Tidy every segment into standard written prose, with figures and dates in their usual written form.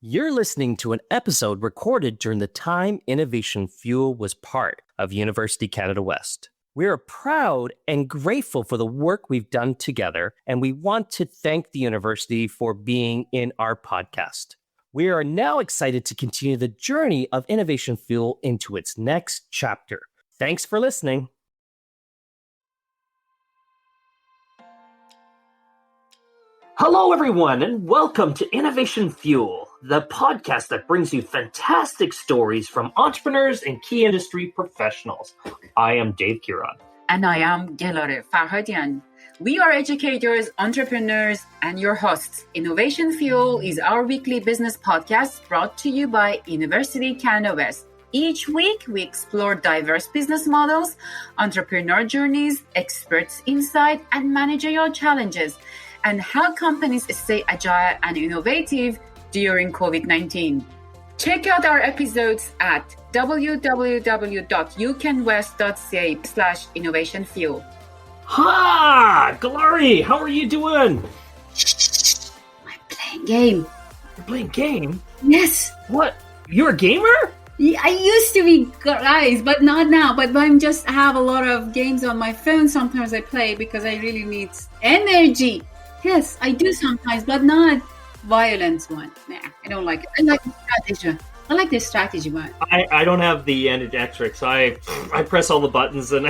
You're listening to an episode recorded during the time Innovation Fuel was part of University Canada West. We are proud and grateful for the work we've done together, and we want to thank the university for being in our podcast. We are now excited to continue the journey of Innovation Fuel into its next chapter. Thanks for listening. Hello, everyone, and welcome to Innovation Fuel, the podcast that brings you fantastic stories from entrepreneurs and key industry professionals. I am Dave Gelareh. And I am Gelareh Farhadian. We are educators, entrepreneurs, and your hosts. Innovation Fuel is our weekly business podcast brought to you by University Canada West. Each week, we explore diverse business models, entrepreneur journeys, experts' insight, and managerial challenges, and how companies stay agile and innovative during COVID-19. Check out our episodes at www.ucanwest.ca/innovationfuel. Ha! Gelareh, how are you doing? I'm playing game. You're playing game? Yes. What? You're a gamer? Yeah, I used to be, guys, but not now. But I have a lot of games on my phone. Sometimes I play because I really need energy. Yes, I do sometimes, but not violence one. Nah, I don't like it. I like the strategy. I like the strategy one. I don't have the energetic, so I press all the buttons and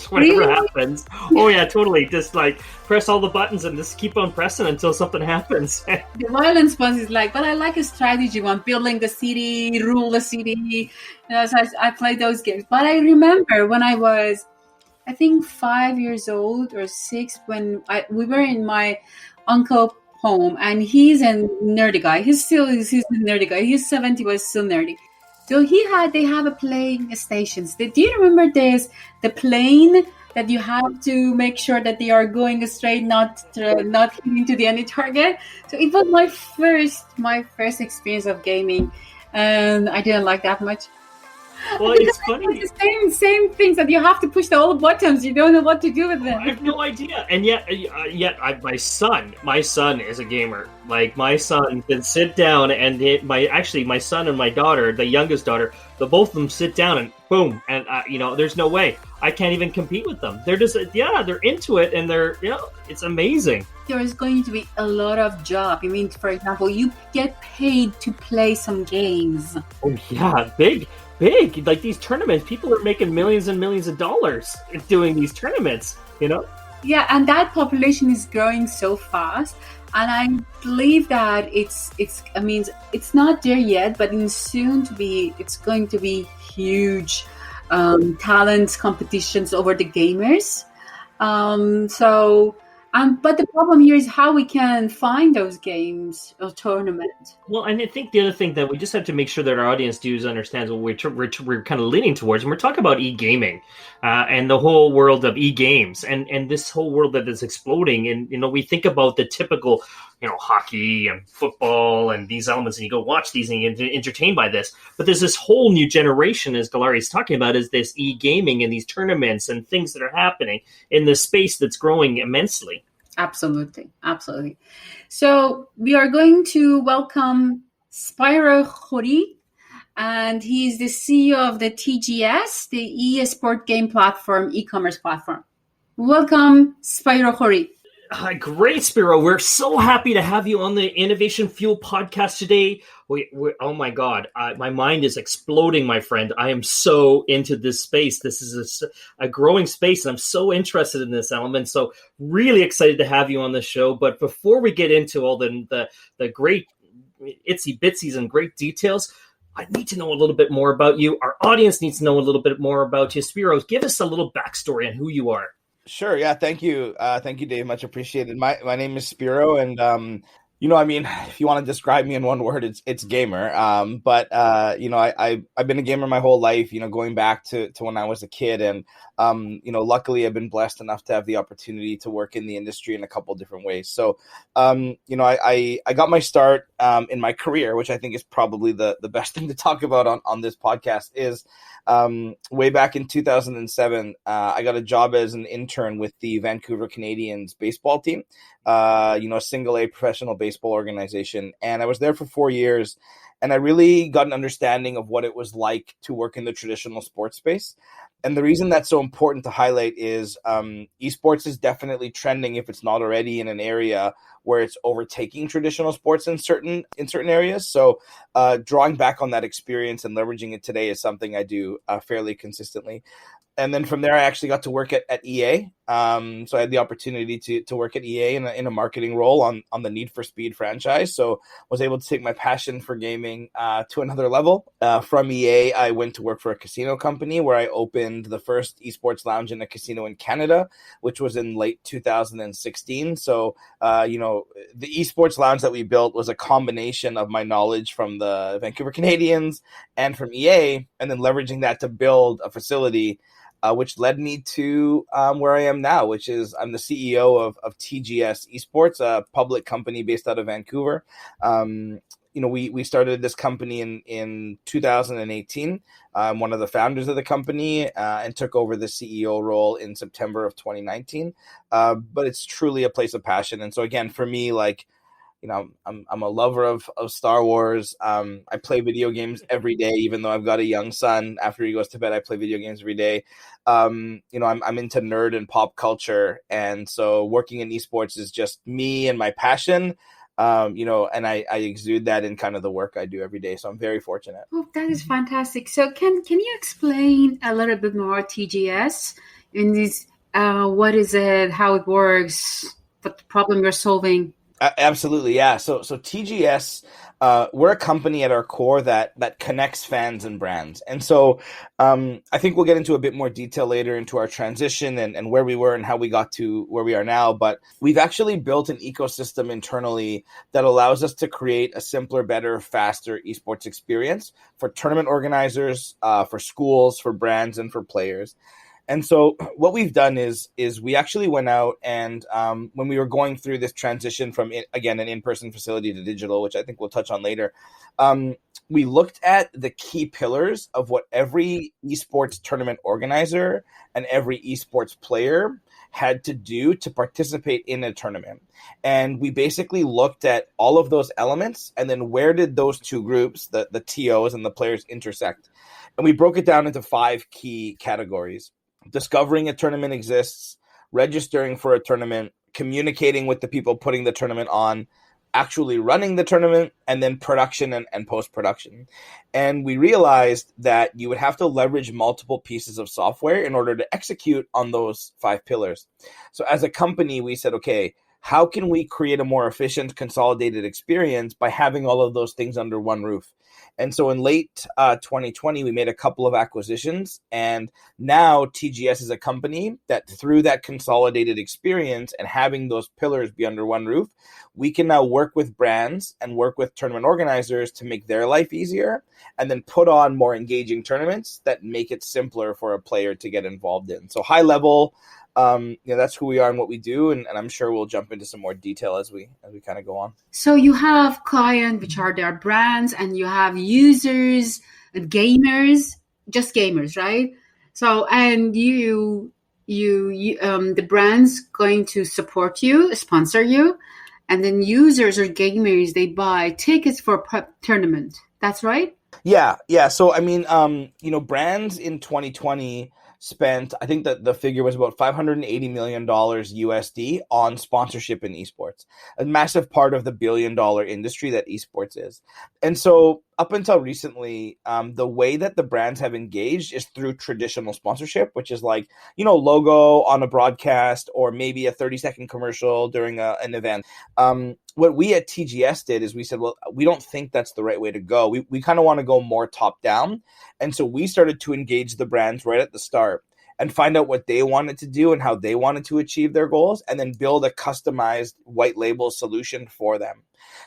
whatever happens. Oh yeah, totally. Just like press all the buttons and just keep on pressing until something happens. The violence one is like, but I like a strategy one, building the city, rule the city. So I play those games. But I remember when I was, I think 5 years old or 6, when we were in my uncle home, and he's a nerdy guy. He's a nerdy guy. He's 70, but still nerdy. So they have a playing stations. Do you remember the plane that you have to make sure that they are going straight, not hitting to the any target? So it was my first experience of gaming, and I didn't like that much. Well, it's funny. It's the same things that you have to push the old buttons. You don't know what to do with them. I have no idea. And yet, my son is a gamer. Like, my son can sit down and my son and my daughter, the youngest daughter, both of them sit down and boom. And, there's no way. I can't even compete with them. They're just, they're into it, and it's amazing. There is going to be a lot of job. I mean, for example, you get paid to play some games. Oh, yeah, big. Like these tournaments, people are making millions and millions of dollars doing these tournaments, Yeah, and that population is growing so fast, and I believe that it's not there yet, but it's going to be huge talent competitions over the gamers. But the problem here is how we can find those games or tournaments. Well, and I think the other thing that we just have to make sure that our audience understands what we're kind of leaning towards, and we're talking about e-gaming and the whole world of e-games and this whole world that is exploding. And, we think about the typical, hockey and football and these elements, and you go watch these and you get entertained by this. But there's this whole new generation, as Gelareh is talking about, is this e-gaming and these tournaments and things that are happening in this space that's growing immensely. Absolutely. So we are going to welcome Spiro Khouri, and he's the CEO of the TGS, the Esports game platform, e-commerce platform. Welcome, Spiro Khouri. Great, Spiro. We're so happy to have you on the Innovation Fuel podcast today. Oh my God, my mind is exploding, my friend. I am so into this space. This is a growing space, and I'm so interested in this element. So really excited to have you on the show. But before we get into all the great itsy bitsies and great details, I need to know a little bit more about you. Our audience needs to know a little bit more about you. Spiro, give us a little backstory on who you are. Sure. Yeah. Thank you. Thank you, Dave. Much appreciated. My name is Spiro, and if you want to describe me in one word, it's gamer. I've been a gamer my whole life. Going back to when I was a kid, and luckily I've been blessed enough to have the opportunity to work in the industry in a couple different ways. So, I got my start in my career, which I think is probably the best thing to talk about on this podcast, is way back in 2007, I got a job as an intern with the Vancouver Canadians baseball team, a single A professional baseball organization. And I was there for 4 years. And I really got an understanding of what it was like to work in the traditional sports space. And the reason that's so important to highlight is esports is definitely trending, if it's not already, in an area where it's overtaking traditional sports in certain areas. So drawing back on that experience and leveraging it today is something I do fairly consistently. And then from there, I actually got to work at EA. So I had the opportunity to work at EA in a marketing role on the Need for Speed franchise. So was able to take my passion for gaming to another level. From EA, I went to work for a casino company where I opened the first esports lounge in a casino in Canada, which was in late 2016. So, the esports lounge that we built was a combination of my knowledge from the Vancouver Canadians and from EA, and then leveraging that to build a facility which led me to where I am now, which is I'm the CEO of TGS Esports, a public company based out of Vancouver. We started this company in 2018. I'm one of the founders of the company and took over the CEO role in September of 2019. But it's truly a place of passion. And so again, for me, I'm a lover of Star Wars. I play video games every day, even though I've got a young son. After he goes to bed, I play video games every day. I'm into nerd and pop culture. And so working in esports is just me and my passion. And I exude that in kind of the work I do every day. So I'm very fortunate. Oh, that is fantastic. So can you explain a little bit more TGS in this? What is it? How it works? What the problem you're solving? Absolutely, yeah. So TGS, we're a company at our core that connects fans and brands. And so I think we'll get into a bit more detail later into our transition and where we were and how we got to where we are now. But we've actually built an ecosystem internally that allows us to create a simpler, better, faster esports experience for tournament organizers, for schools, for brands, and for players. And so what we've done is we actually went out and when we were going through this transition from, again, an in-person facility to digital, which I think we'll touch on later, we looked at the key pillars of what every esports tournament organizer and every esports player had to do to participate in a tournament. And we basically looked at all of those elements and then where did those two groups, the TOs and the players, intersect. And we broke it down into 5 key categories. Discovering a tournament exists, registering for a tournament, communicating with the people putting the tournament on, actually running the tournament, and then production and post-production. And we realized that you would have to leverage multiple pieces of software in order to execute on those 5 pillars. So as a company, we said, okay, how can we create a more efficient, consolidated experience by having all of those things under one roof? And so in late 2020, we made a couple of acquisitions. And now TGS is a company that through that consolidated experience and having those pillars be under one roof, we can now work with brands and work with tournament organizers to make their life easier and then put on more engaging tournaments that make it simpler for a player to get involved in. So high level, that's who we are and what we do, and I'm sure we'll jump into some more detail as we kind of go on. So you have clients, which are their brands, and you have users and gamers, just gamers, right? So and you the brand's going to support you, sponsor you, and then users or gamers, they buy tickets for a tournament. That's right? Yeah. So I mean, brands in 2020 spent, I think that the figure was about $580 million USD on sponsorship in esports, a massive part of the $1 billion industry that esports is. And so up until recently, the way that the brands have engaged is through traditional sponsorship, which is like, logo on a broadcast or maybe a 30-second commercial during an event. What we at TGS did is we said, well, we don't think that's the right way to go. We kind of want to go more top down. And so we started to engage the brands right at the start and find out what they wanted to do and how they wanted to achieve their goals, and then build a customized white label solution for them.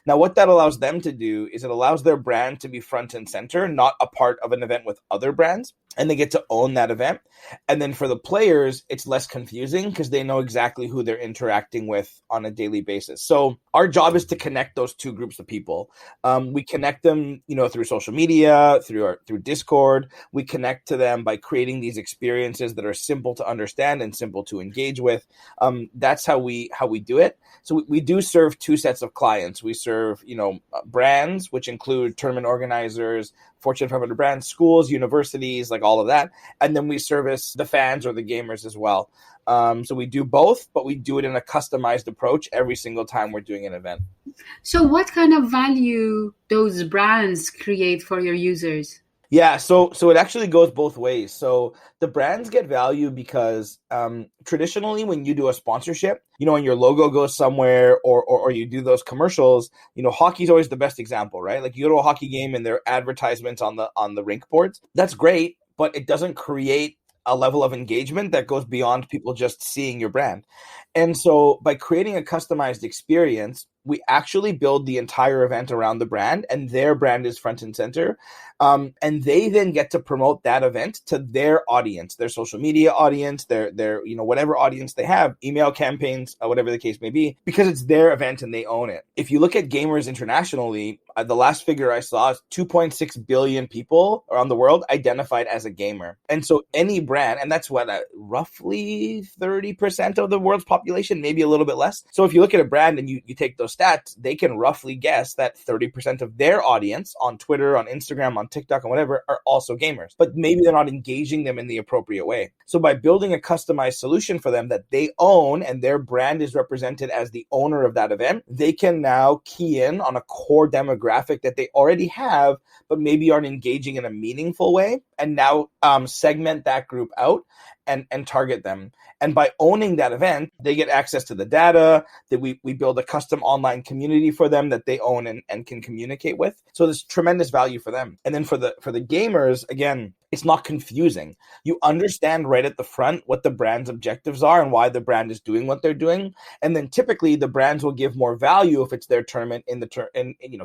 Now, what that allows them to do is it allows their brand to be front and center, not a part of an event with other brands. and they get to own that event. And then for the players, it's less confusing because they know exactly who they're interacting with on a daily basis. So our job is to connect those two groups of people. We connect them, through social media, through Discord. We connect to them by creating these experiences that are simple to understand and simple to engage with. That's how we do it. So we do serve two sets of clients. We serve, brands, which include tournament organizers, Fortune 500 brands, schools, universities, like all of that. And then we service the fans or the gamers as well. So we do both, but we do it in a customized approach every single time we're doing an event. So what kind of value those brands create for your users? Yeah, so it actually goes both ways. So the brands get value because traditionally when you do a sponsorship, and your logo goes somewhere or you do those commercials, hockey's always the best example, right? Like you go to a hockey game and there are advertisements on the rink boards. That's great, but it doesn't create a level of engagement that goes beyond people just seeing your brand. And so by creating a customized experience, we actually build the entire event around the brand, and their brand is front and center. And they then get to promote that event to their audience, their social media audience, their whatever audience they have, email campaigns, whatever the case may be, because it's their event and they own it. If you look at gamers internationally, the last figure I saw is 2.6 billion people around the world identified as a gamer. And so any brand, and that's what, roughly 30% of the world's population, maybe a little bit less. So if you look at a brand and you take those stats, they can roughly guess that 30% of their audience on Twitter, on Instagram, on TikTok, and whatever are also gamers, but maybe they're not engaging them in the appropriate way. So by building a customized solution for them that they own and their brand is represented as the owner of that event, they can now key in on a core demographic that they already have, but maybe aren't engaging in a meaningful way, and now segment that group out and target them. And by owning that event, they get access to the data that we build a custom online community for them that they own and can communicate with. So there's tremendous value for them. And then for the gamers, again, it's not confusing. You understand right at the front what the brand's objectives are and why the brand is doing what they're doing. And then typically the brands will give more value if it's their tournament in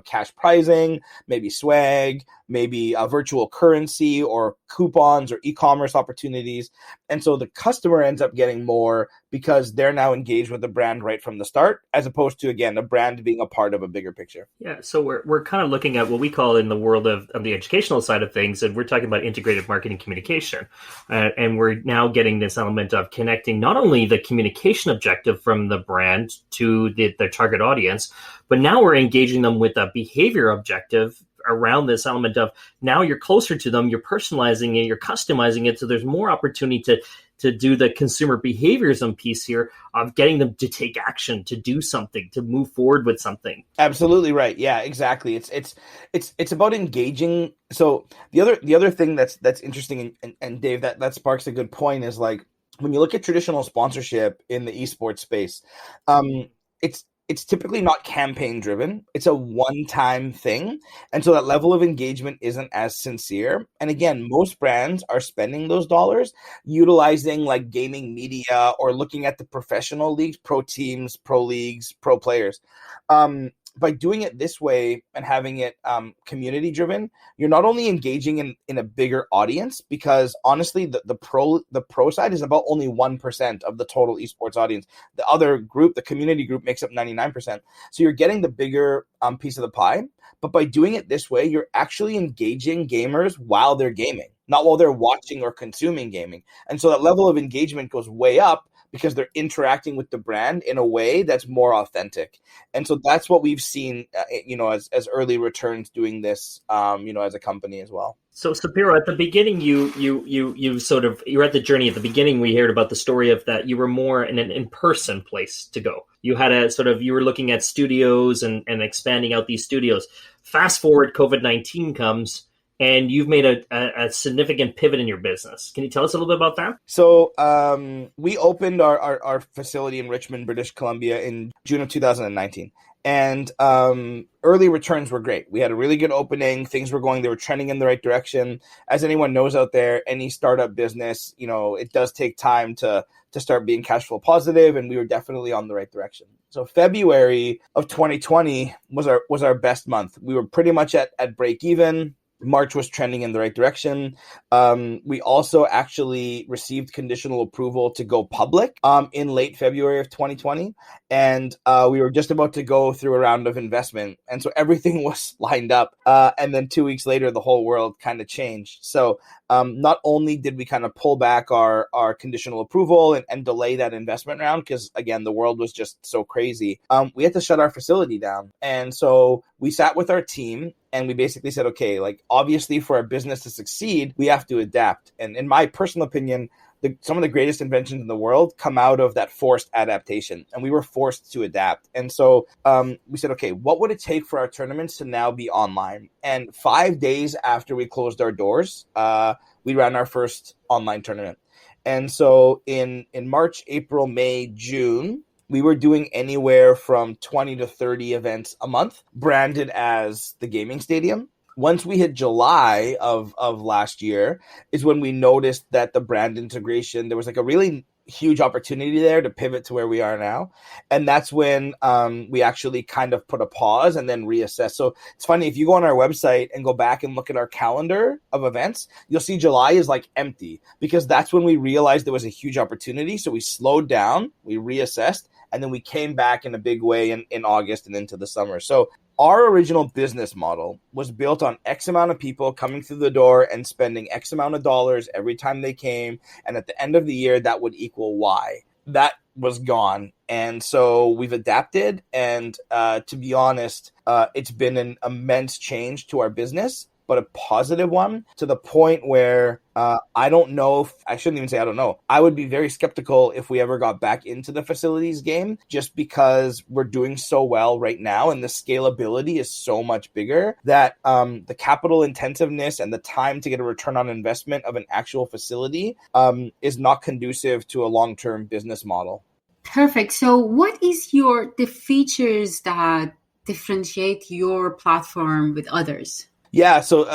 cash prizing, maybe swag, maybe a virtual currency or coupons or e-commerce opportunities. And so the customer ends up getting more because they're now engaged with the brand right from the start, as opposed to, again, a brand being a part of a bigger picture. Yeah, so we're kind of looking at what we call in the world of the educational side of things, and we're talking about integrated marketing communication. And we're now getting this element of connecting not only the communication objective from the brand to their target audience, but now we're engaging them with a behavior objective around this element of now you're closer to them, you're personalizing it, you're customizing it, so there's more opportunity to do the consumer behaviorism piece here of getting them to take action, to do something, to move forward with something. Absolutely right. Yeah, exactly. It's about engaging. So the other thing that's interesting, and Dave, that sparks a good point, is like when you look at traditional sponsorship in the esports space, it's typically not campaign driven. It's a one-time thing. And so that level of engagement isn't as sincere. And again, most brands are spending those dollars utilizing like gaming media or looking at the professional leagues, pro teams, pro leagues, pro players. By doing it this way and having it community driven, you're not only engaging in a bigger audience, because honestly, the pro side is about only 1% of the total esports audience. The other group, the community group, makes up 99%. So you're getting the bigger piece of the pie. But by doing it this way, you're actually engaging gamers while they're gaming, not while they're watching or consuming gaming. And so that level of engagement goes way up, because they're interacting with the brand in a way that's more authentic. And so that's what we've seen, as early returns doing this, as a company as well. So Spiro, at the beginning, you were at the journey. At the beginning, we heard about the story of that you were more in an in-person place to go. You had you were looking at studios and expanding out these studios. Fast forward, COVID-19 comes, and you've made a significant pivot in your business. Can you tell us a little bit about that? So we opened our facility in Richmond, British Columbia in June of 2019. And early returns were great. We had a really good opening. Things were they were trending in the right direction. As anyone knows out there, any startup business, it does take time to start being cash flow positive. And we were definitely on the right direction. So February of 2020 was our best month. We were pretty much at break even. March was trending in the right direction. We also actually received conditional approval to go public in late February of 2020. And we were just about to go through a round of investment. And so everything was lined up. And then 2 weeks later, the whole world kind of changed. So not only did we kind of pull back our conditional approval and delay that investment round, because again, the world was just so crazy, we had to shut our facility down. And so we sat with our team and we basically said, okay, like obviously for our business to succeed, we have to adapt. And in my personal opinion, some of the greatest inventions in the world come out of that forced adaptation, and we were forced to adapt. And so we said, okay, what would it take for our tournaments to now be online? And 5 days after we closed our doors, we ran our first online tournament. And so in March, April, May, June, we were doing anywhere from 20 to 30 events a month, branded as the gaming stadium. Once we hit July of last year is when we noticed that the brand integration, there was like a really huge opportunity there to pivot to where we are now. And that's when we actually kind of put a pause and then reassess. So it's funny, if you go on our website and go back and look at our calendar of events, you'll see July is like empty, because that's when we realized there was a huge opportunity. So we slowed down, we reassessed, and then we came back in a big way in August and into the summer. So our original business model was built on X amount of people coming through the door and spending X amount of dollars every time they came. And at the end of the year, that would equal Y. That was gone. And so we've adapted. And to be honest, it's been an immense change to our business, but a positive one, to the point where I don't know if, I shouldn't even say I don't know. I would be very skeptical if we ever got back into the facilities game, just because we're doing so well right now and the scalability is so much bigger that the capital intensiveness and the time to get a return on investment of an actual facility is not conducive to a long-term business model. Perfect. So what is the features that differentiate your platform with others? Yeah, so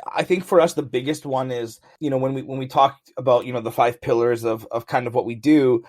I think for us the biggest one is, when we talked about, the 5 pillars of kind of what we do,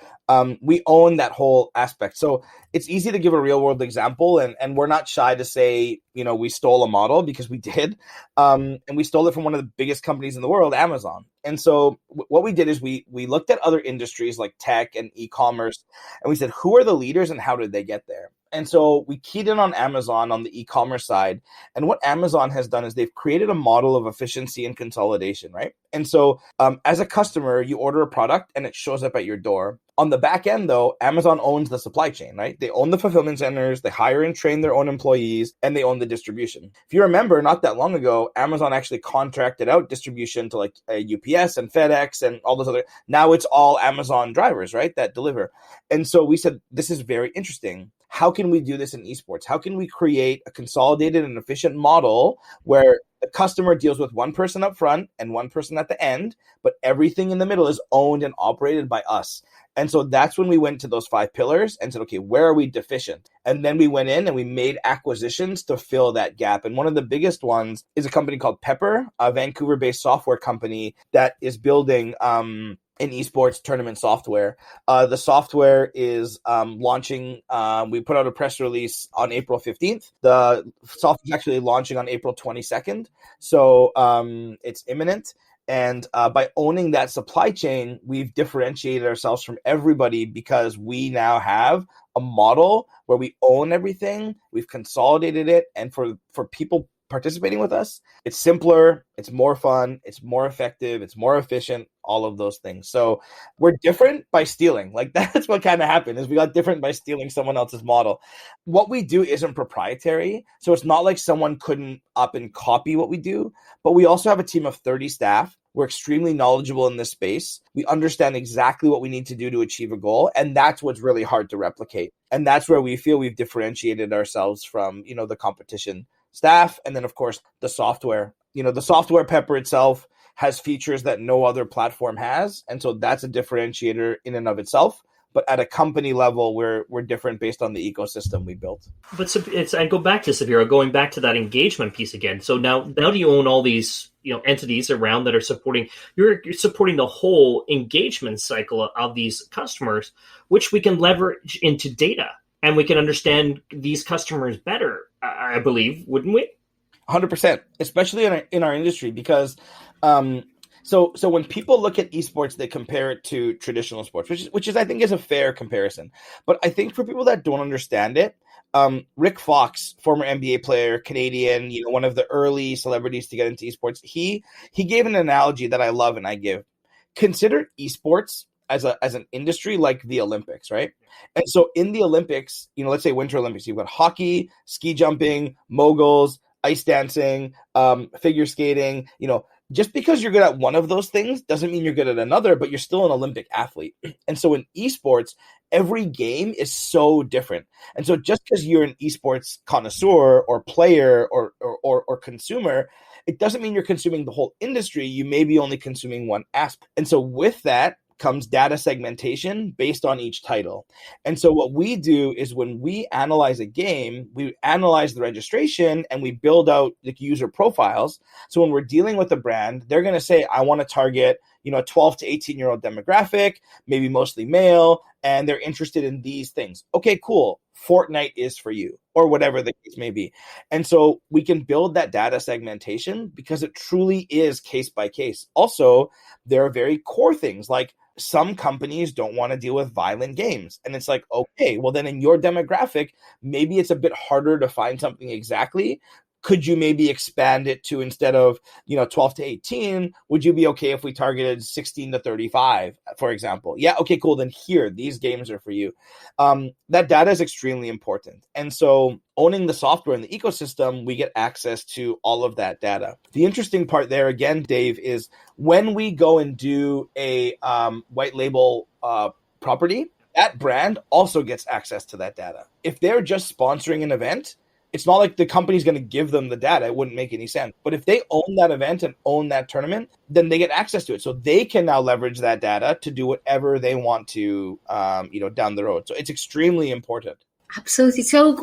we own that whole aspect. So it's easy to give a real world example, and we're not shy to say, we stole a model, because we did, and we stole it from one of the biggest companies in the world, Amazon. And so what we did is we looked at other industries like tech and e-commerce, and we said, who are the leaders and how did they get there? And so we keyed in on Amazon on the e-commerce side. And what Amazon has done is they've created a model of efficiency and consolidation, right? And so as a customer, you order a product and it shows up at your door. On the back end, though, Amazon owns the supply chain, right? They own the fulfillment centers, they hire and train their own employees, and they own the distribution. If you remember, not that long ago, Amazon actually contracted out distribution to like UPS and FedEx and all those other. Now it's all Amazon drivers, right, that deliver. And so we said, this is very interesting. How can we do this in esports? How can we create a consolidated and efficient model where the customer deals with one person up front and one person at the end, but everything in the middle is owned and operated by us? And so that's when we went to those 5 pillars and said, okay, where are we deficient? And then we went in and we made acquisitions to fill that gap. And one of the biggest ones is a company called Pepper, a Vancouver-based software company that is building an esports tournament software. The software is launching. We put out a press release on April 15th. The software is actually launching on April 22nd. So it's imminent. And by owning that supply chain, we've differentiated ourselves from everybody, because we now have a model where we own everything. We've consolidated it. And for people participating with us, it's simpler, it's more fun, it's more effective, it's more efficient, all of those things. So we're different by stealing. Like, that's what kind of happened, is we got different by stealing someone else's model. What we do isn't proprietary, so it's not like someone couldn't up and copy what we do, but we also have a team of 30 staff. We're extremely knowledgeable in this space. We understand exactly what we need to do to achieve a goal, and that's what's really hard to replicate. And that's where we feel we've differentiated ourselves from, the competition. Staff, and then of course the software. The software Pepper itself has features that no other platform has, and so that's a differentiator in and of itself. But at a company level, we're different based on the ecosystem we built. But I go back to Spiro, going back to that engagement piece again. So now do you own all these entities around that are supporting? You're supporting the whole engagement cycle of these customers, which we can leverage into data, and we can understand these customers better, I believe, wouldn't we? 100%, especially in our industry, because so when people look at esports, they compare it to traditional sports, which is I think is a fair comparison. But I think for people that don't understand it, Rick Fox, former NBA player, Canadian, one of the early celebrities to get into esports, he gave an analogy that I love and I give. Consider esports as an industry like the Olympics, right? And so in the Olympics, let's say Winter Olympics, you've got hockey, ski jumping, moguls, ice dancing, figure skating. Just because you're good at one of those things doesn't mean you're good at another, but you're still an Olympic athlete. And so in esports, every game is so different. And so just because you're an esports connoisseur or player or consumer, it doesn't mean you're consuming the whole industry. You may be only consuming one aspect. And so with that comes data segmentation based on each title. And so what we do is when we analyze a game, we analyze the registration and we build out the user profiles. So when we're dealing with a brand, they're going to say, I want to target, a 12 to 18-year-old demographic, maybe mostly male, and they're interested in these things. Okay, cool. Fortnite is for you, or whatever the case may be. And so we can build that data segmentation because it truly is case by case. Also, there are very core things like some companies don't want to deal with violent games. And it's like, okay, well then in your demographic, maybe it's a bit harder to find something exactly. Could you maybe expand it to, instead of 12 to 18, would you be okay if we targeted 16 to 35, for example? Yeah, okay, cool. Then here, these games are for you. That data is extremely important. And so owning the software and the ecosystem, we get access to all of that data. The interesting part there, again, Dave, is when we go and do a white label property, that brand also gets access to that data. If they're just sponsoring an event, it's not like the company's going to give them the data. It wouldn't make any sense. But if they own that event and own that tournament, then they get access to it. So they can now leverage that data to do whatever they want to, down the road. So it's extremely important. Absolutely. So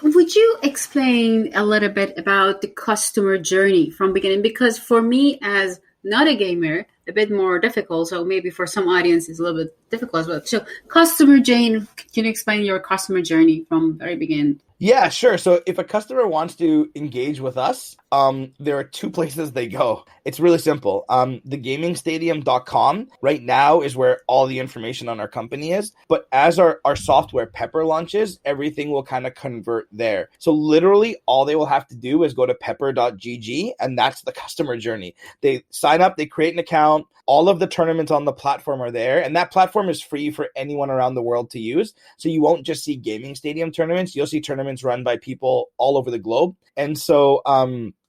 would you explain a little bit about the customer journey from beginning? Because for me, as not a gamer, a bit more difficult. So maybe for some audience, it's a little bit difficult as well. So customer journey, can you explain your customer journey from very beginning? Yeah, sure. So if a customer wants to engage with us, there are two places they go. It's really simple. Thegamingstadium.com right now is where all the information on our company is. But as our software Pepper launches, everything will kind of convert there. So literally all they will have to do is go to pepper.gg, and that's the customer journey. They sign up, they create an account. All of the tournaments on the platform are there, and that platform is free for anyone around the world to use. So you won't just see Gaming Stadium tournaments, you'll see tournaments run by people all over the globe. And so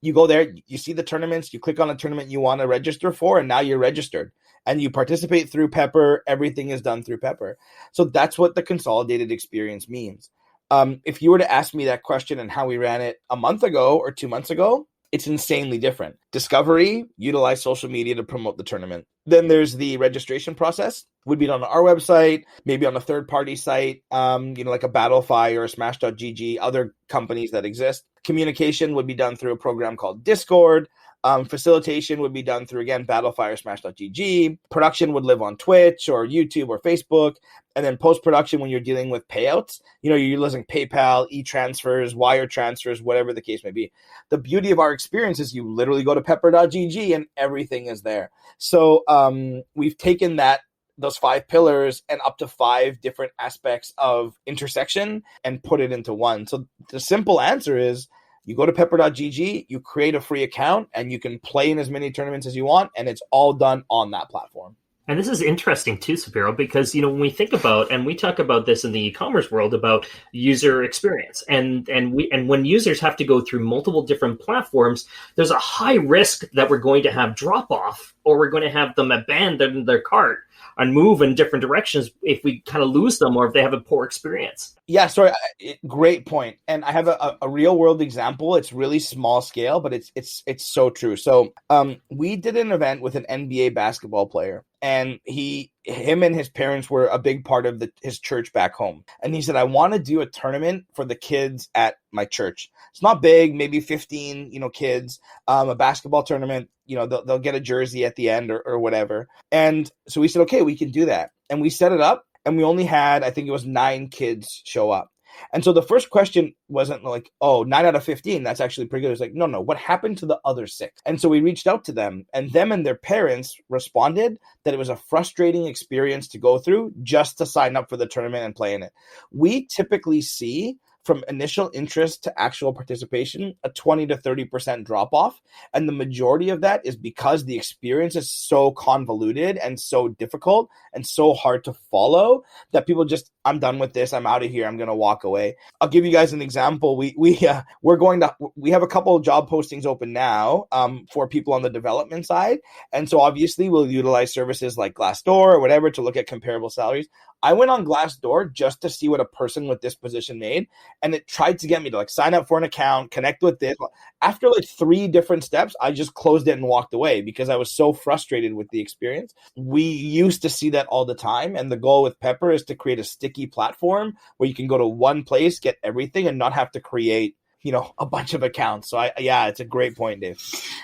you go there, you see the tournaments, you click on a tournament you want to register for, and now you're registered. And you participate through Pepper, everything is done through Pepper. So that's what the consolidated experience means. If you were to ask me that question and how we ran it a month ago or 2 months ago, it's insanely different. Discovery, utilize social media to promote the tournament. Then there's the registration process. Would be on our website, maybe on a third-party site, like a Battlefy or a Smash.gg, other companies that exist. Communication would be done through a program called Discord. Facilitation would be done through, again, Battlefy or Smash.gg. Production would live on Twitch or YouTube or Facebook. And then post-production, when you're dealing with payouts, you're using PayPal, e-transfers, wire transfers, whatever the case may be. The beauty of our experience is you literally go to pepper.gg and everything is there. So we've taken those 5 pillars and up to 5 different aspects of intersection and put it into one. So the simple answer is you go to pepper.gg, you create a free account, and you can play in as many tournaments as you want, and it's all done on that platform. And this is interesting too, Spiro, because when we think about, and we talk about this in the e-commerce world, about user experience, and when users have to go through multiple different platforms, there's a high risk that we're going to have drop off, or we're going to have them abandon their cart and move in different directions if we kind of lose them or if they have a poor experience. Yeah, sorry, great point. And I have a real world example. It's really small scale, but it's so true. So we did an event with an NBA basketball player, and him and his parents were a big part of his church back home. And he said, I want to do a tournament for the kids at my church. It's not big, maybe 15, kids, a basketball tournament, they'll get a jersey at the end or whatever. And so we said, okay, we can do that. And we set it up, and we only had, I think it was 9 kids show up. And so the first question wasn't like, oh, 9 out of 15, that's actually pretty good. It's like, no, what happened to the other 6? And so we reached out to them, and their parents responded that it was a frustrating experience to go through just to sign up for the tournament and play in it. We typically see from initial interest to actual participation, a 20 to 30% drop off. And the majority of that is because the experience is so convoluted and so difficult and so hard to follow that people just, I'm done with this. I'm out of here. I'm going to walk away. I'll give you guys an example. We have a couple of job postings open now for people on the development side. And so obviously we'll utilize services like Glassdoor or whatever to look at comparable salaries. I went on Glassdoor just to see what a person with this position made, and it tried to get me to like sign up for an account, connect with this. After like 3 different steps, I just closed it and walked away because I was so frustrated with the experience. We used to see that all the time, and the goal with Pepper is to create a sticky platform where you can go to one place, get everything, and not have to create a bunch of accounts. So it's a great point, Dave.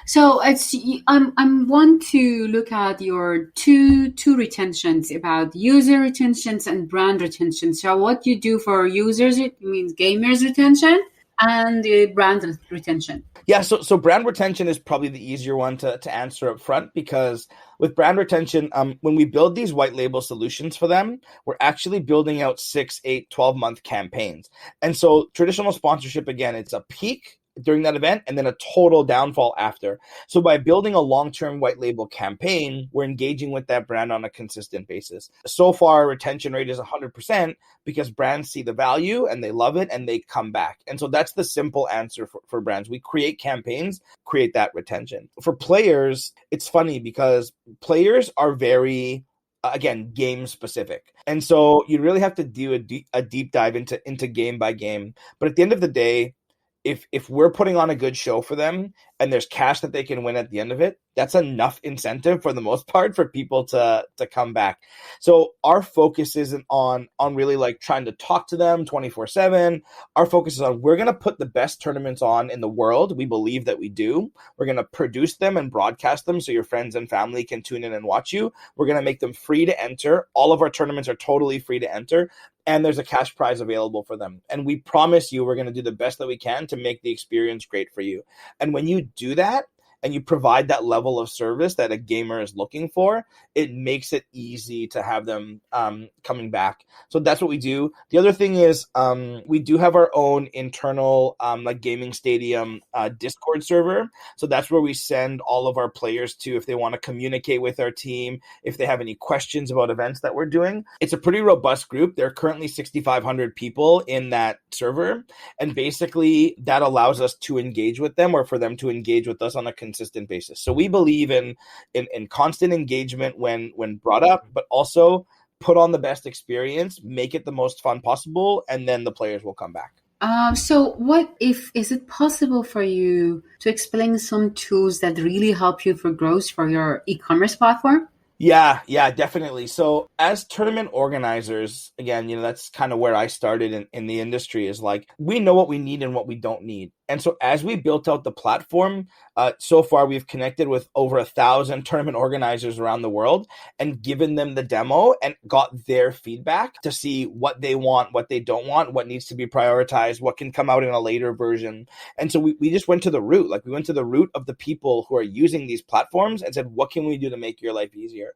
So I'm want to look at your two retentions about user retentions and brand retention. So what you do for users, it means gamers retention and brand retention. Yeah, so brand retention is probably the easier one to answer up front, because with brand retention, when we build these white label solutions for them, we're actually building out 6, 8, 12-month campaigns. And so traditional sponsorship, again, it's a peak during that event and then a total downfall after. So by building a long-term white label campaign, we're engaging with that brand on a consistent basis. So far, retention rate is 100% because brands see the value and they love it and they come back. And so that's the simple answer for brands. We create campaigns, create that retention. For players, it's funny because players are very again, game specific. And so you really have to do a deep dive into game by game. But at the end of the day, if we're putting on a good show for them and there's cash that they can win at the end of it, that's enough incentive for the most part for people to come back. So our focus isn't on really like trying to talk to them 24/7. Our focus is on, we're going to put the best tournaments on in the world. We believe that we do. We're going to produce them and broadcast them so your friends and family can tune in and watch you. We're going to make them free to enter. All of our tournaments are totally free to enter. And there's a cash prize available for them. And we promise you we're going to do the best that we can to make the experience great for you. And when you do that, and you provide that level of service that a gamer is looking for, it makes it easy to have them coming back. So that's what we do. The other thing is we do have our own internal like gaming stadium Discord server. So that's where we send all of our players to if they want to communicate with our team, if they have any questions about events that we're doing. It's a pretty robust group. There are currently 6,500 people in that server. And basically that allows us to engage with them, or for them to engage with us on a consistent basis. So we believe in constant engagement when brought up, but also put on the best experience, make it the most fun possible, and then the players will come back. So is it possible for you to explain some tools that really help you for growth for your e-commerce platform? Yeah, definitely. So as tournament organizers, again, that's kind of where I started in the industry, is like, we know what we need and what we don't need. And so as we built out the platform, so far we've connected with over 1,000 tournament organizers around the world and given them the demo and got their feedback to see what they want, what they don't want, what needs to be prioritized, what can come out in a later version. And so we just went to the root. Like, we went to the root of the people who are using these platforms and said, what can we do to make your life easier?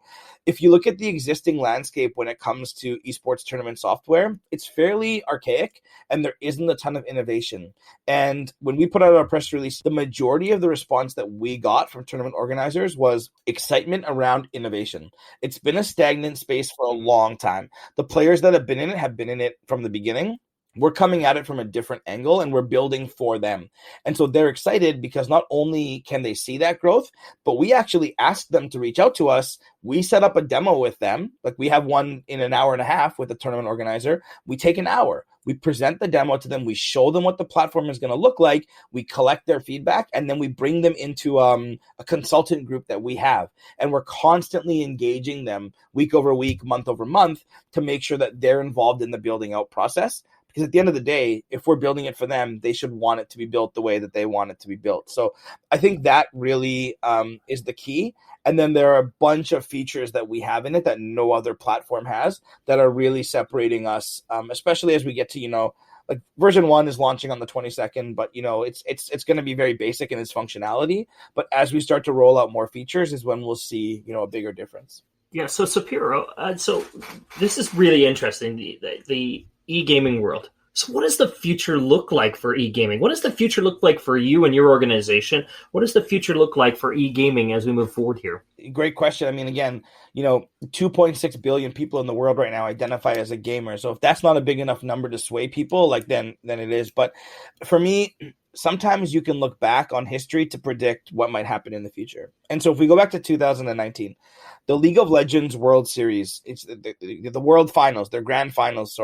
If you look at the existing landscape when it comes to esports tournament software, it's fairly archaic and there isn't a ton of innovation. And when we put out our press release, the majority of the response that we got from tournament organizers was excitement around innovation. It's been a stagnant space for a long time. The players that have been in it from the beginning. We're coming at it from a different angle and we're building for them. And so they're excited because not only can they see that growth, but we actually asked them to reach out to us. We set up a demo with them. Like, we have one in an hour and a half with a tournament organizer. We take an hour. We present the demo to them. We show them what the platform is going to look like. We collect their feedback, and then we bring them into a consultant group that we have. And we're constantly engaging them week over week, month over month, to make sure that they're involved in the building out process. Because at the end of the day, if we're building it for them, they should want it to be built the way that they want it to be built. So I think that really is the key. And then there are a bunch of features that we have in it that no other platform has that are really separating us, especially as we get to, like version 1 is launching on the 22nd, but it's going to be very basic in its functionality. But as we start to roll out more features is when we'll see, a bigger difference. Yeah. So Spiro, so this is really interesting, the e-gaming world. So what does the future look like for e-gaming? What does the future look like for you and your organization? What does the future look like for e-gaming as we move forward here? Great question. I mean, again, 2.6 billion people in the world right now identify as a gamer. So if that's not a big enough number to sway people, then it is. But for me, sometimes you can look back on history to predict what might happen in the future. And so if we go back to 2019, the League of Legends World Series, it's the World Finals, their Grand Finals,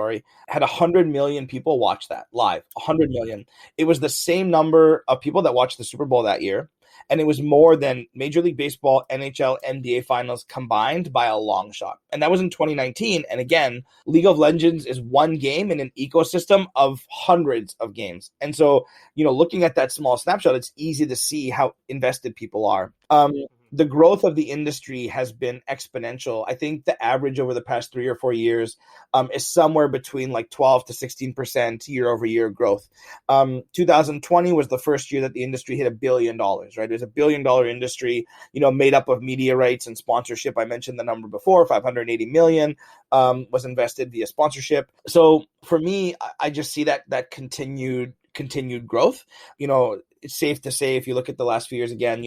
had 100 million people watch that live, 100 million. It was the same number of people that watched the Super Bowl that year. And it was more than Major League Baseball, NHL, NBA finals combined by a long shot. And that was in 2019. And again, League of Legends is one game in an ecosystem of hundreds of games. And so, looking at that small snapshot, it's easy to see how invested people are. The growth of the industry has been exponential. I think the average over the past 3 or 4 years is somewhere between 12 to 16% year over year growth. 2020 was the first year that the industry hit $1 billion, right? It was $1 billion industry, made up of media rights and sponsorship. I mentioned the number before, 580 million was invested via sponsorship. So for me, I just see that continued growth. It's safe to say if you look at the last few years, again,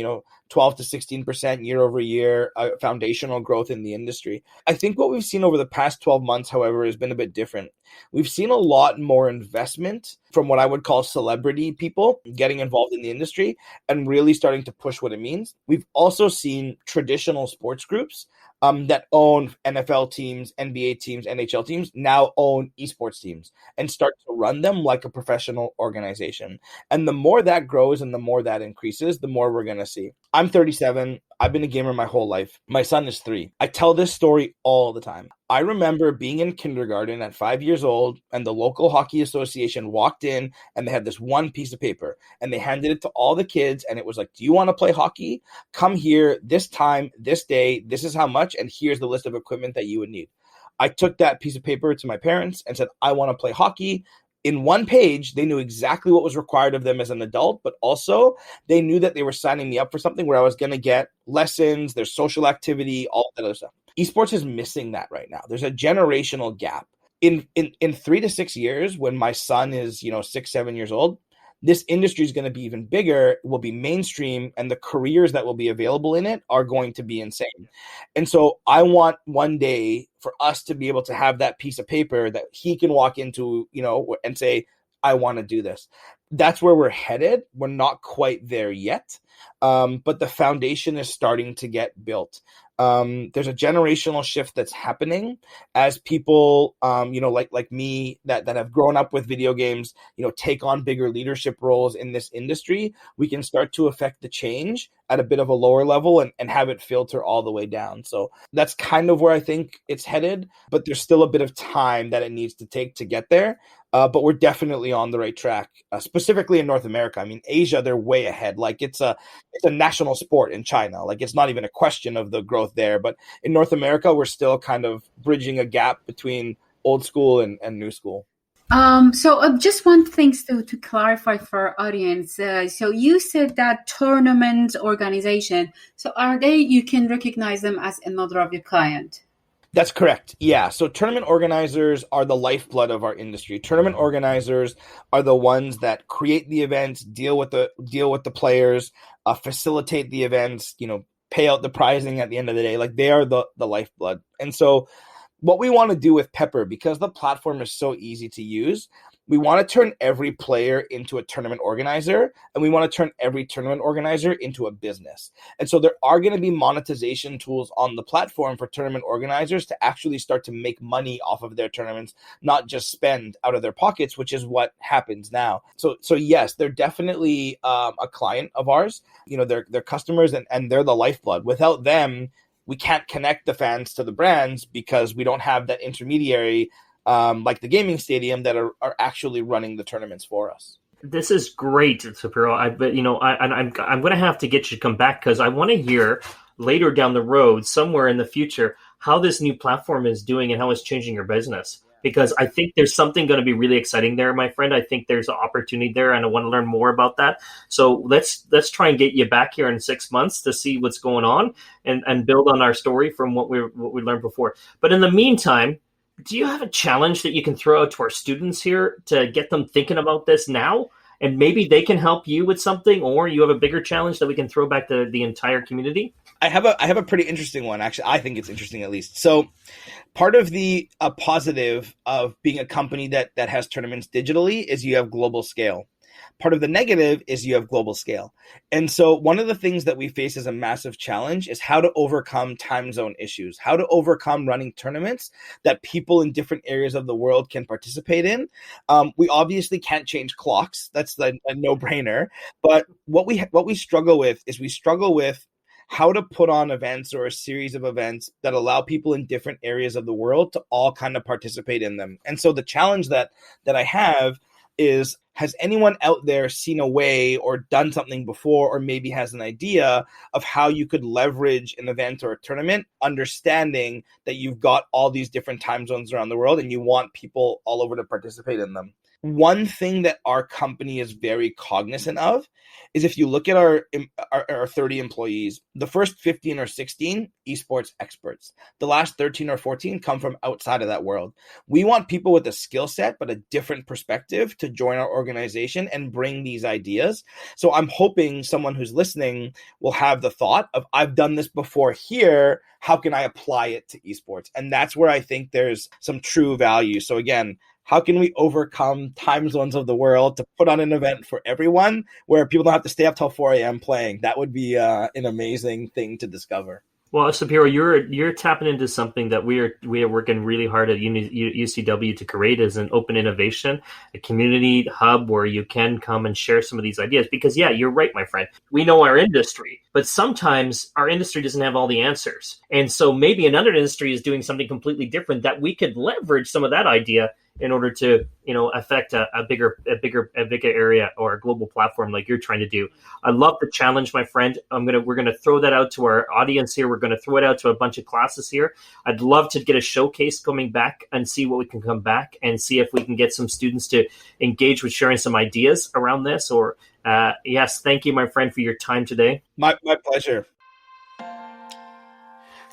12 to 16% year over year, foundational growth in the industry. I think what we've seen over the past 12 months, however, has been a bit different. We've seen a lot more investment from what I would call celebrity people getting involved in the industry and really starting to push what it means. We've also seen traditional sports groups that own NFL teams, NBA teams, NHL teams now own esports teams and start to run them like a professional organization. And the more that grows and the more that increases, the more we're going to see. I'm 37. I've been a gamer my whole life. My son is 3. I tell this story all the time. I remember being in kindergarten at 5 years old, and the local hockey association walked in and they had this one piece of paper and they handed it to all the kids. And it was like, do you want to play hockey? Come here this time, this day, this is how much. And here's the list of equipment that you would need. I took that piece of paper to my parents and said, I want to play hockey. In one page, they knew exactly what was required of them as an adult, but also they knew that they were signing me up for something where I was going to get lessons, their social activity, all that other stuff. Esports is missing that right now. There's a generational gap. In 3 to 6 years, when my son is 6, 7 years old, this industry is going to be even bigger, will be mainstream, and the careers that will be available in it are going to be insane. And so I want one day for us to be able to have that piece of paper that he can walk into, and say, I want to do this. That's where we're headed. We're not quite there yet, but the foundation is starting to get built. There's a generational shift that's happening as people, like me that have grown up with video games, take on bigger leadership roles in this industry. We can start to affect the change at a bit of a lower level and have it filter all the way down. So that's kind of where I think it's headed, but there's still a bit of time that it needs to take to get there. But we're definitely on the right track, specifically in North America. I mean, Asia, they're way ahead. It's a national sport in China. It's not even a question of the growth there. But in North America, we're still kind of bridging a gap between old school and new school. So just one thing to clarify for our audience. So you said that tournament organization. So you can recognize them as another of your client? That's correct. Yeah. So tournament organizers are the lifeblood of our industry. Tournament organizers are the ones that create the events, deal with the players, facilitate the events, pay out the prizing at the end of the day. They are the lifeblood. And so what we want to do with Pepper, because the platform is so easy to use, we want to turn every player into a tournament organizer, and we want to turn every tournament organizer into a business. And so there are going to be monetization tools on the platform for tournament organizers to actually start to make money off of their tournaments, not just spend out of their pockets, which is what happens now. So yes, they're definitely a client of ours. They're customers and they're the lifeblood. Without them, we can't connect the fans to the brands because we don't have that intermediary like the gaming stadium that are actually running the tournaments for us. This is great, Spiro. I'm going to have to get you to come back because I want to hear later down the road, somewhere in the future, how this new platform is doing and how it's changing your business. because I think there's something going to be really exciting there, my friend. I think there's an opportunity there, and I want to learn more about that. So let's try and get you back here in 6 months to see what's going on and build on our story from what we learned before. But in the meantime, do you have a challenge that you can throw out to our students here to get them thinking about this now? And maybe they can help you with something, or you have a bigger challenge that we can throw back to the entire community? I have a pretty interesting one, actually. I think it's interesting, at least. So part of the positive of being a company that has tournaments digitally is you have global scale. Part of the negative is you have global scale. And so one of the things that we face as a massive challenge is how to overcome time zone issues, how to overcome running tournaments that people in different areas of the world can participate in. We obviously can't change clocks. That's a no-brainer. But what we struggle with is how to put on events or a series of events that allow people in different areas of the world to all kind of participate in them. And so the challenge that I have is, has anyone out there seen a way or done something before, or maybe has an idea of how you could leverage an event or a tournament, understanding that you've got all these different time zones around the world and you want people all over to participate in them? One thing that our company is very cognizant of is, if you look at our 30 employees, the first 15 or 16 esports experts, the last 13 or 14 come from outside of that world. We want people with a skill set but a different perspective to join our organization and bring these ideas. So I'm hoping someone who's listening will have the thought of, I've done this before here, how can I apply it to esports? And that's where I think there's some true value. So again, how can we overcome time zones of the world to put on an event for everyone where people don't have to stay up till 4 a.m. playing? That would be an amazing thing to discover. Well, Spiro, you're tapping into something that we are working really hard at UCW to create, as an open innovation, a community hub where you can come and share some of these ideas. Because, yeah, you're right, my friend. We know our industry, but sometimes our industry doesn't have all the answers. And so maybe another industry is doing something completely different that we could leverage some of that idea in order to, affect a bigger area or a global platform like you're trying to do. I love the challenge, my friend. We're gonna throw that out to our audience here. We're gonna throw it out to a bunch of classes here. I'd love to get a showcase coming back and see what we can come back and see if we can get some students to engage with sharing some ideas around this. Or yes, thank you, my friend, for your time today. My pleasure.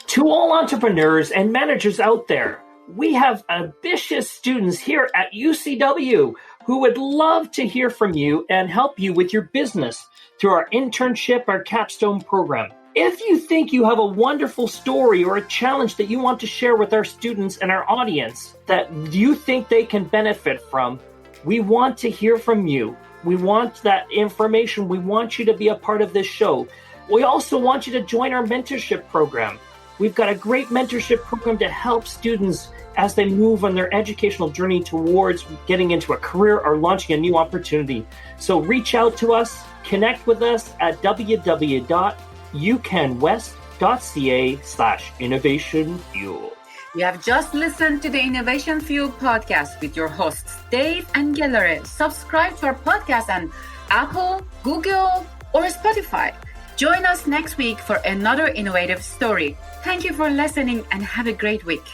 To all entrepreneurs and managers out there, we have ambitious students here at UCW who would love to hear from you and help you with your business through our internship, our capstone program. If you think you have a wonderful story or a challenge that you want to share with our students and our audience that you think they can benefit from, we want to hear from you. We want that information. We want you to be a part of this show. We also want you to join our mentorship program. We've got a great mentorship program to help students as they move on their educational journey towards getting into a career or launching a new opportunity. So reach out to us, connect with us at www.ucanwest.ca/Innovation Fuel. You have just listened to the Innovation Fuel podcast with your hosts, Dave and Gelareh. Subscribe to our podcast on Apple, Google, or Spotify. Join us next week for another innovative story. Thank you for listening and have a great week.